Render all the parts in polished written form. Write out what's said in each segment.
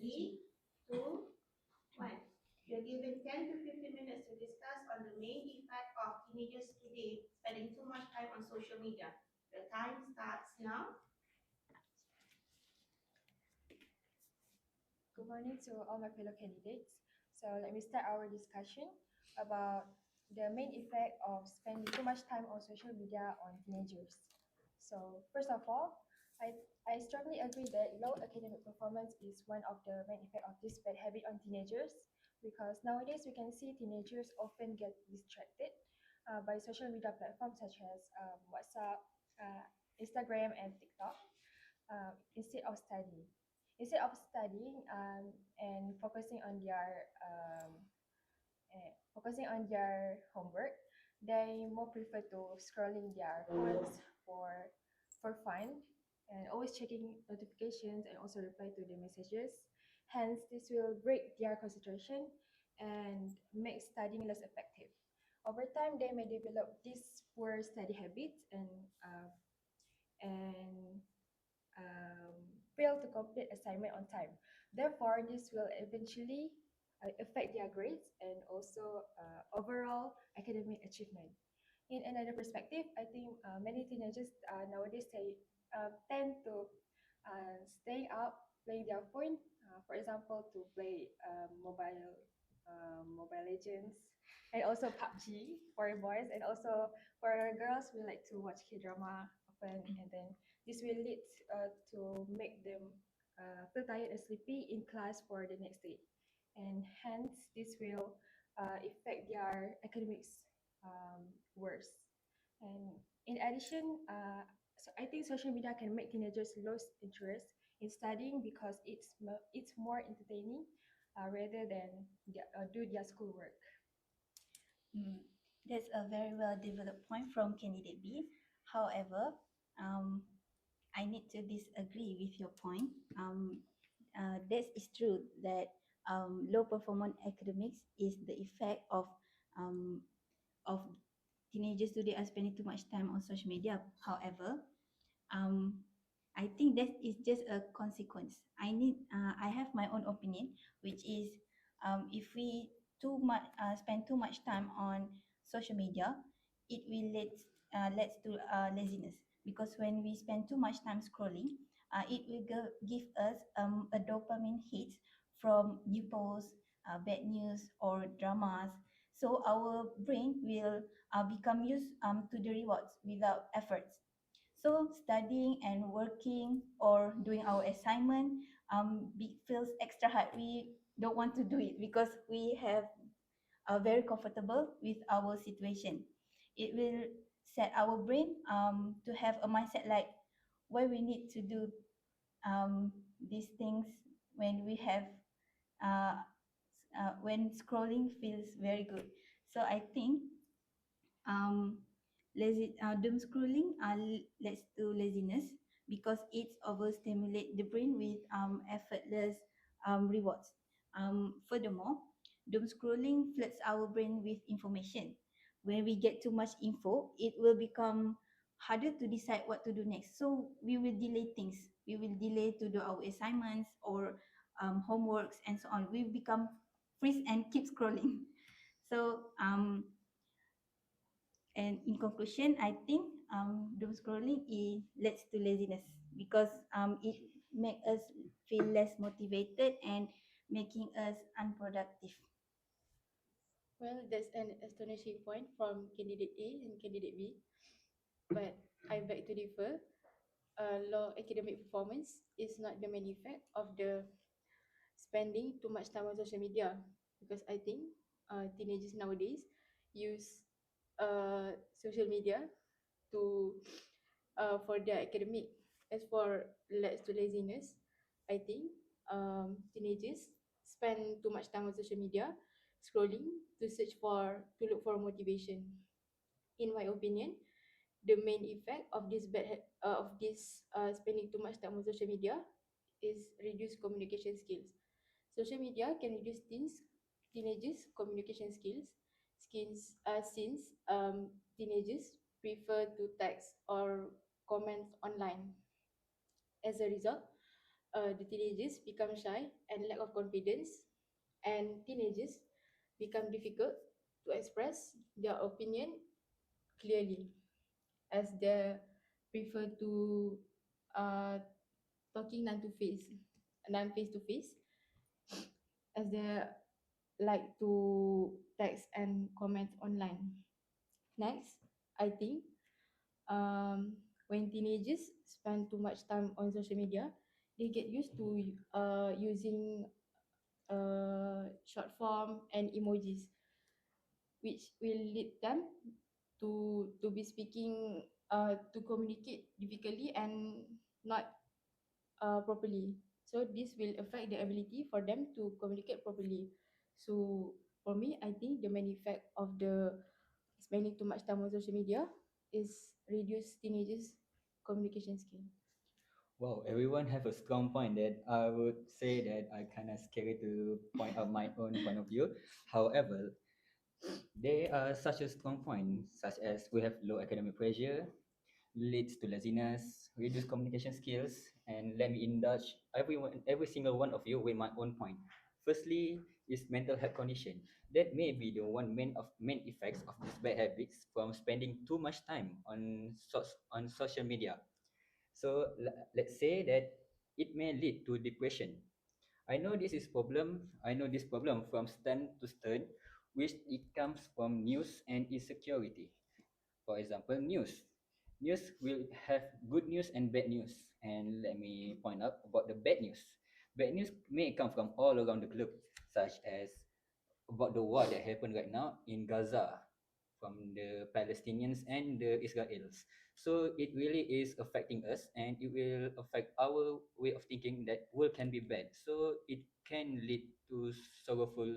3, 2, 1. You're given 10 to 15 minutes to discuss on the main effect of teenagers today spending too much time on social media. The time starts now. Good morning to all my fellow candidates. So let me start our discussion about the main effect of spending too much time on social media on teenagers. So first of all, I strongly agree that low academic performance is one of the main effect of this bad habit on teenagers, because nowadays we can see teenagers often get distracted by social media platforms such as WhatsApp, Instagram, and TikTok instead of studying. Instead of studying and focusing on their homework, they more prefer to scrolling their phones for fun and always checking notifications and also reply to the messages. Hence, this will break their concentration and make studying less effective. Over time, they may develop these poor study habits and fail to complete assignment on time. Therefore, this will eventually affect their grades and also overall academic achievement. In another perspective, I think many teenagers nowadays tend to stay up playing their phone, for example, to play Mobile Legends, and also PUBG for boys, and also for girls, we like to watch K-drama often, and then this will lead to make them feel tired and sleepy in class for the next day, and hence this will affect their academics worse. And in addition, so I think social media can make teenagers lose interest in studying because it's more entertaining rather than do their schoolwork. That's a very well developed point from candidate B. However, I need to disagree with your point. That is true that low performance academics is the effect um, of teenagers today are spending too much time on social media. However, um, I think that is just a consequence. I have my own opinion, which is if we spend too much time on social media, it will leads to laziness, because when we spend too much time scrolling, it will give us a dopamine hit from new posts, bad news or dramas. So our brain will become used to the rewards without efforts. So studying and working or doing our assignment feels extra hard. We don't want to do it because we are very comfortable with our situation. It will set our brain to have a mindset like why we need to do these things when we have uh, when scrolling feels very good. So I think um, doom scrolling leads to laziness because it overstimulates the brain with effortless rewards. Furthermore, doom scrolling floods our brain with information. When we get too much info, it will become harder to decide what to do next. So we will delay things. We will delay to do our assignments or homeworks and so on. We become freeze and keep scrolling. So and in conclusion, I think doom scrolling leads to laziness because it makes us feel less motivated and making us unproductive. Well, that's an astonishing point from candidate A and candidate B, but I beg to differ. Low academic performance is not the main effect of the spending too much time on social media, because I think teenagers nowadays use social media to for their academic. As for leads to laziness, I think teenagers spend too much time on social media scrolling to look for motivation. In my opinion, the main effect of spending too much time on social media is reduced communication skills. Social media can reduce teenagers' communication skills, since teenagers prefer to text or comment online. As a result, the teenagers become shy and lack of confidence, and teenagers become difficult to express their opinion clearly, as they prefer to uh, talking non face to face, as they like to text and comment online. Next, I think when teenagers spend too much time on social media, they get used to using short form and emojis, which will lead them to be speaking to communicate difficultly and not properly. So this will affect the ability for them to communicate properly. So for me, I think the main effect of the spending too much time on social media is reduce teenagers' communication skill. Wow, everyone have a strong point that I would say that I kind of scary to point out my own point of view. However, there are such a strong point, such as we have low academic pressure, leads to laziness, reduced communication skills, and let me indulge every single one of you with my own point. Firstly, is mental health condition. That may be the one main effects of these bad habits from spending too much time on social media. So let's say that it may lead to depression. I know this is problem. I know this problem from stern to stern, which it comes from news and insecurity. For example, news. News will have good news and bad news. And let me point out about the bad news. Bad news may come from all around the globe, such as about the war that happened right now in Gaza from the Palestinians and the Israelis. So it really is affecting us and it will affect our way of thinking that world can be bad. So it can lead to sorrowful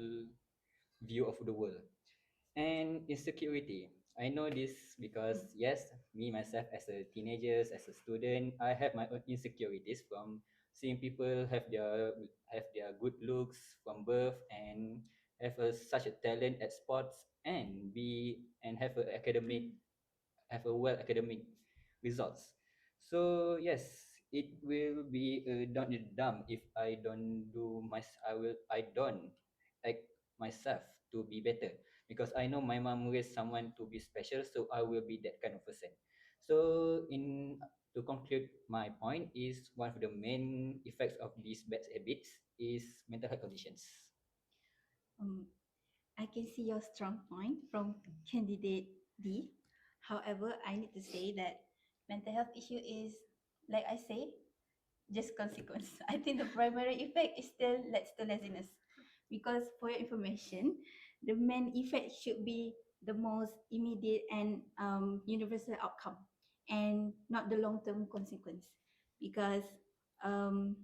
view of the world. And insecurity. I know this because yes, me myself as a teenagers, as a student, I have my own insecurities from seeing people have their good looks from birth and such a talent at sports and have a well academic results. So yes, it will be dumb if I don't act myself to be better because I know my mom raised someone to be special, so I will be that kind of person. So in to conclude, my point is one of the main effects of these bad habits is mental health conditions. Um, I can see your strong point from candidate D. However, I need to say that mental health issue is, like I say, just consequence. I think the primary effect is still leads to laziness. Because for your information, the main effect should be the most immediate and universal outcome and not the long-term consequence. Because um,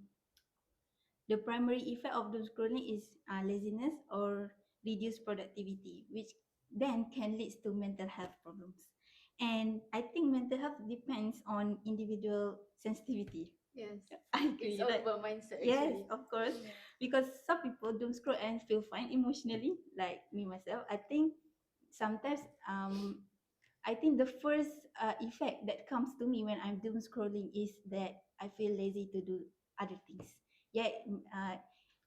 the primary effect of doom scrolling is laziness or reduced productivity, which then can lead to mental health problems. And I think mental health depends on individual sensitivity. Yes, I agree. it's all Like, about mindset yes, actually. of course, because some people doom scroll and feel fine emotionally, like me myself. Sometimes I think the first effect that comes to me when I'm doom scrolling is that I feel lazy to do other things. Yeah,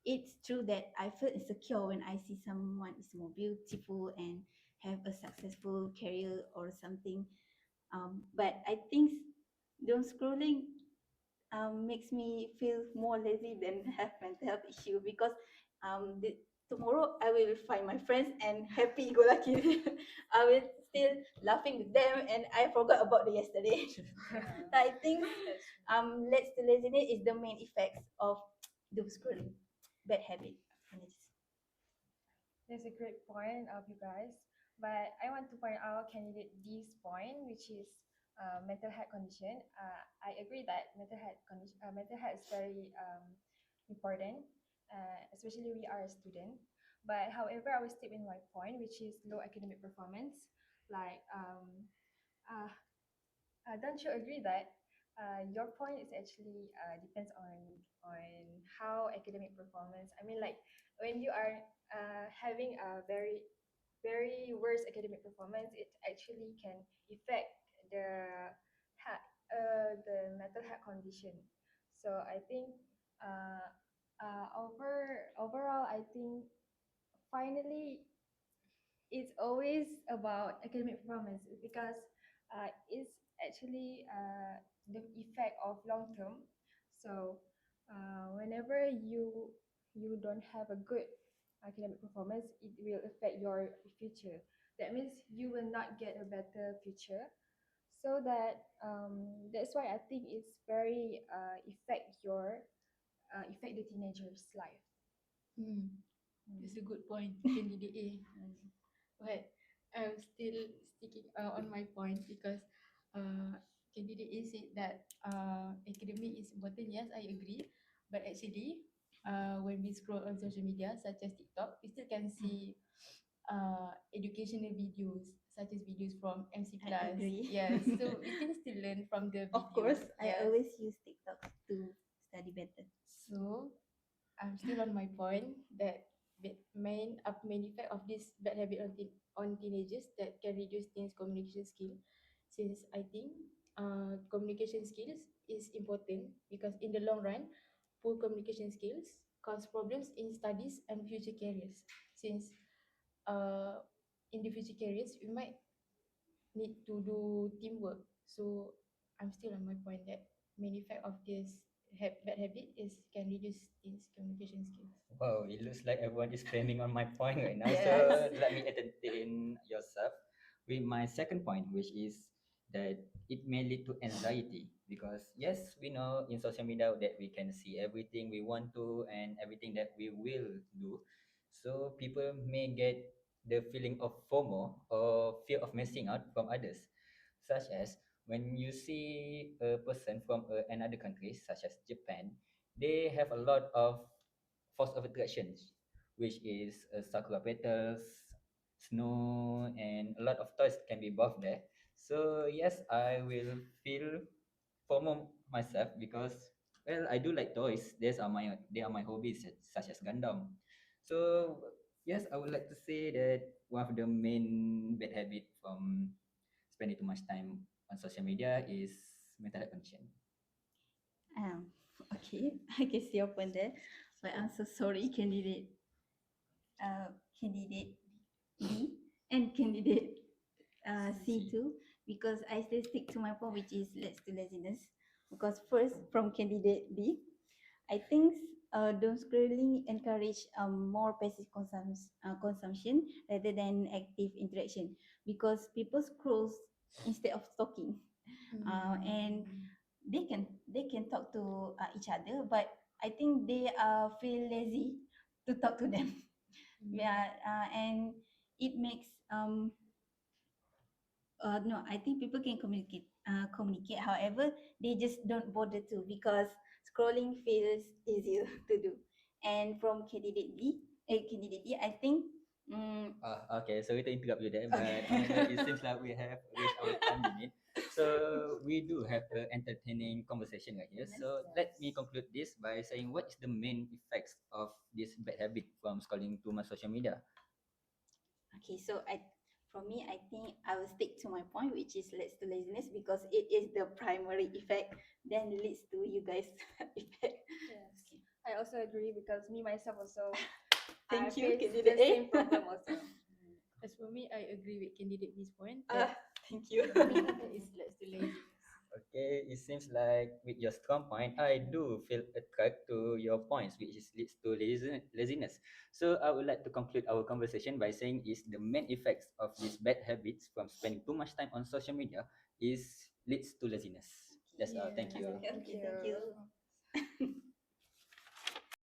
it's true that I feel insecure when I see someone is more beautiful and have a successful career or something. But I think doom scrolling makes me feel more lazy than have mental health issue because tomorrow I will find my friends and happy go lucky. I will still laughing with them and I forgot about the yesterday. I think leads to laziness is the main effects of doom scrolling, bad habit. That's a great point of you guys. But I want to point out candidate D's point, which is mental health condition. I agree that mental health is very important, especially we are a student. But however, I will stick with my point, which is low academic performance. Like, uh, don't you agree that your point is actually depends on how academic performance? I mean, like when you are having a very worse academic performance, it actually can affect the the mental health condition. So I think uh, overall, I think finally it's always about academic performance because it's actually the effect of long term. So whenever you don't have a good academic performance, it will affect your future. That means you will not get a better future. So that's why I think it's very affect the teenager's life. Hmm. That's a good point, candidate A. But I'm still sticking on my point because candidate A said that academic is important. Yes, I agree. But actually, when we scroll on social media such as TikTok, we still can see educational videos such as videos from MC I Plus. agree. Yes, so we can still learn from the Of videos. course, I Yes. always use TikTok to study better. So I'm still on my point that main effect of this bad habit on teenagers that can reduce teens' communication skill. Since I think communication skills is important because in the long run, poor communication skills cause problems in studies and future careers. Since uh, in the future careers, we might need to do teamwork. So I'm still on my point that main effect of this bad habit is can reduce teens' communication skills. Wow, it looks like everyone is claiming on my point right now. So Yes. let me entertain yourself with my second point, which is that it may lead to anxiety because yes, we know in social media that we can see everything we want to and everything that we will do. So people may get the feeling of FOMO or fear of missing out from others, such as when you see a person from another country, such as Japan, they have a lot of force of attraction, which is sakura petals, snow, and a lot of toys can be bought there. So yes, I will feel FOMO myself because well, I do like toys. They are my hobbies such as Gundam. So yes, I would like to say that one of the main bad habit from spending too much time on social media is mental health condition. Um, okay, I can see your point there, but I'm so sorry, candidate B and candidate C too, because I still stick to my point, which is let's do laziness. Because first, from candidate B, I think doom scrolling encourage more passive consumption rather than active interaction because people scrolls instead of talking, and they can talk to each other, but I think they feel lazy to talk to them. Yeah, and it makes no, I think people can communicate. However, they just don't bother to because scrolling feels easier to do. And from candidate D, I think Okay, sorry to interrupt you there, but it seems like we have reached our time limit. So we do have an entertaining conversation right here. So let me conclude this by saying what is the main effects of this bad habit from scrolling too much social media? okay, so for me, I think I will stick to my point, which is leads to laziness because it is the primary effect, then leads to you guys effect. Yes, Okay. I also agree because me myself also I Thank you, face the candidate A. same problem also. As for me, I agree with candidate B's point Ah, that thank you. main effect is less to laziness. Okay, it seems like with your strong point, I do feel attracted to your points, which is leads to laziness. So I would like to conclude our conversation by saying is the main effects of these bad habits from spending too much time on social media is leads to laziness. That's all. Thank Yes. you. Thank Okay, thank you. you.